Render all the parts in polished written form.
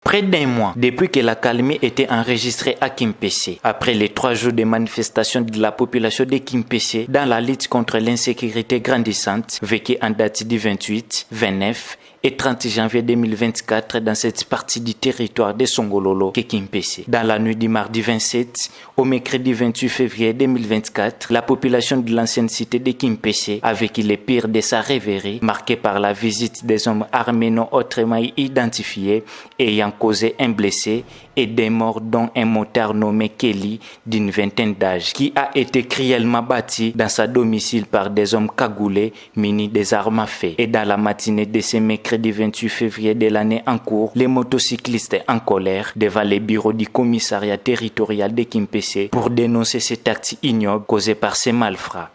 Près d'un mois depuis que l'accalmie était enregistrée à Kimpese, après les 3 jours de manifestations de la population de Kimpese dans la lutte contre l'insécurité grandissante, vécue en date du 28, 29 et 30 janvier 2024 dans cette partie du territoire de Songololo que Kimpese. Dans la nuit du mardi 27 au mercredi 28 février 2024, la population de l'ancienne cité de Kimpese a vécu les pires de sa rêverie, marquée par la visite des hommes armés non autrement identifiés ayant causé un blessé et des morts dont un motard nommé Kelly d'une vingtaine d'âge qui a été cruellement battu dans sa domicile par des hommes cagoulés munis des armes à feu. Et dans la matinée de ce mercredi 28 février de l'année en cours, les motocyclistes en colère devant les bureaux du commissariat territorial de Kimpese pour dénoncer cet acte ignoble causé par ces malfrats.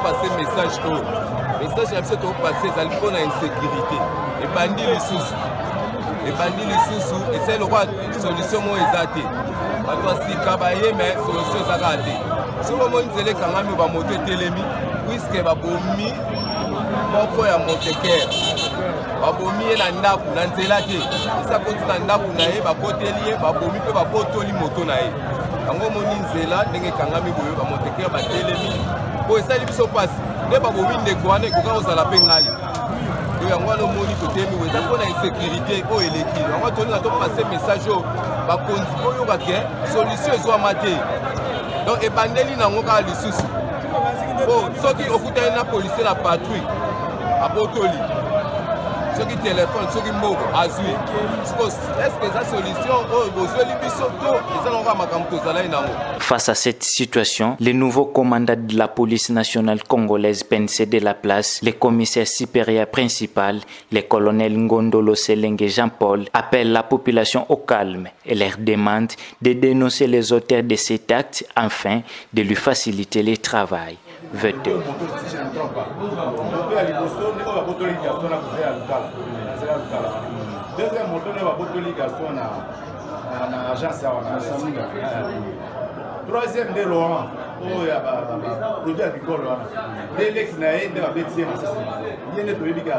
passer message à ce que passer ça pour la insécurité et bandit les sous et c'est le roi solution mo ezate bato si kabaye mais solution za raté sur le monde zele kanga mi ba moto telemi puisque ba bomi moko ya moteker ba bomi na ndaku na nzela te isa konti na ndaku na ye ba kotelie ba bomi pe ba potoli moto na ye yango moni nzela ndenge kanga mi boyo ba moteker ba telemi po esali biso pasi nde babomi ndeko wana ekoka kozala mpe ngai to yango wana omoni totemi eza mpona insécurité oyo eleki yango tolinga topase message oyo bakonzi oyoka ke solution ezwama te donc ebandeli nango kaka lisusu po soki okutani na policier na patrouille abotoli soki telefone soki moko azwi est-ce eza solution oyo bozweli biso to eza nango makambo tozalai nango. Face à cette situation, le nouveau commandant de la police nationale congolaise peine céder la place. Le commissaire supérieur principal, le colonel Ngondolo Selenge Jean-Paul, appelle la population au calme et leur demande de dénoncer les auteurs de cet acte afin de lui faciliter le travail. Veto. Troisième de Laurent, produit agricole, l'élex n'a pas de bêtises, il y a des produits qui sont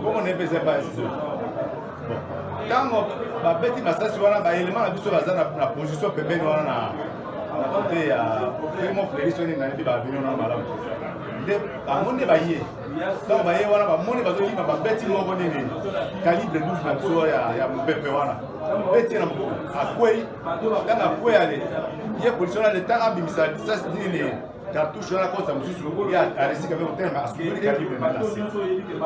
comment on ne peut pas quand on va bêtir, ça c'est un élément de la position que ben on a côté vraiment fleuri sur une année de la vie on a malade. À mon évaillé, quand on va y avoir un monde qui va bêtir mon bonnet calibre 12 na ya ya mbembe wana. Bêtir à quoi dans la quoi aller. Il y a position là de temps abimisa ça c'est dit cartouche là comme ça il y a à récit quand même au terme à ce que le calibre maintenant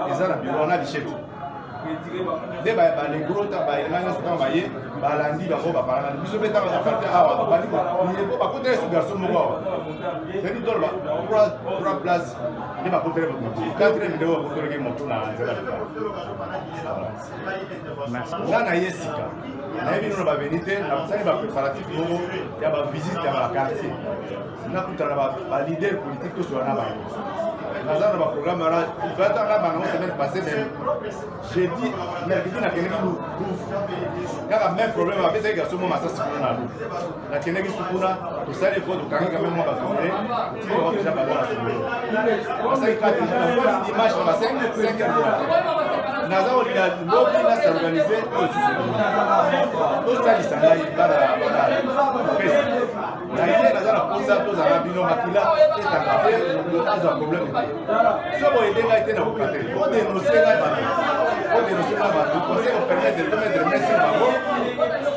c'est ça la bureau on a des chefs de ba les gros ta ba les mains sont baillés ba landi ba ko ba parana biso beta ba faire awa ba dit il faut pas côté ce garçon mo wa c'est dit dolba trois places de ba côté ba quatrième de ba côté mo tuna merci là na yesika na ebi no ba venite na tsani ba préparatif mo ya ba visite ya ba quartier na kutana ba leader politique to sur na ba Nazar va programme là, il va être là pendant la semaine passée même. J'ai dit mercredi na kenegi lu. Car même problème avec les garçons moi ça c'est pour na lu. La kenegi sukuna to ça il faut de kanga quand même moi parce que tu vas déjà pas voir ça. Ça il quatre dimanche on va 5 heures. Nazar il a l'obli là s'organiser aussi. Tout ça il s'en va il va la Naye naza na posa tozala bino makila etaka te azwa problème te. So boyede ngai te na kokate. Odenonse ngai bato. Odenonse ngai bato. Conseil au permettre de mettre merci bango.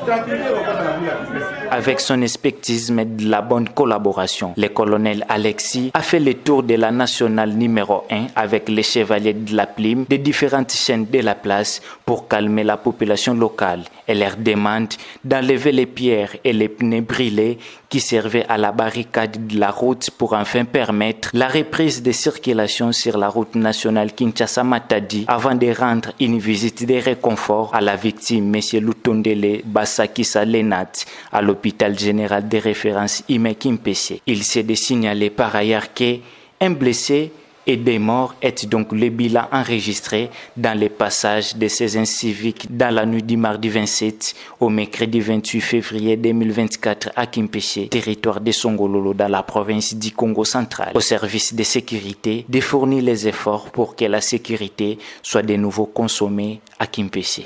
Tranquillité au côté de la ville. Avec son expertise et de la bonne collaboration, le colonel Alexis a fait le tour de la nationale numéro 1 avec les chevaliers de la plume des différentes chaînes de la place pour calmer la population locale et leur demande d'enlever les pierres et les pneus brûlés qui servaient à la barricade de la route pour enfin permettre la reprise de circulation sur la route nationale Kinshasa-Matadi avant de rendre une visite de réconfort à la victime, M. Lutondele Basakisa Lenat, à l'hôpital général de référence Ime Kimpese. Il s'est de signaler par ailleurs qu'un blessé et des morts est donc le bilan enregistré dans les passages de ces inciviques dans la nuit du mardi 27 au mercredi 28 février 2024 à Kimpese, territoire de Songololo dans la province du Congo central. Au service de sécurité de fournir les efforts pour que la sécurité soit de nouveau consommée à Kimpese.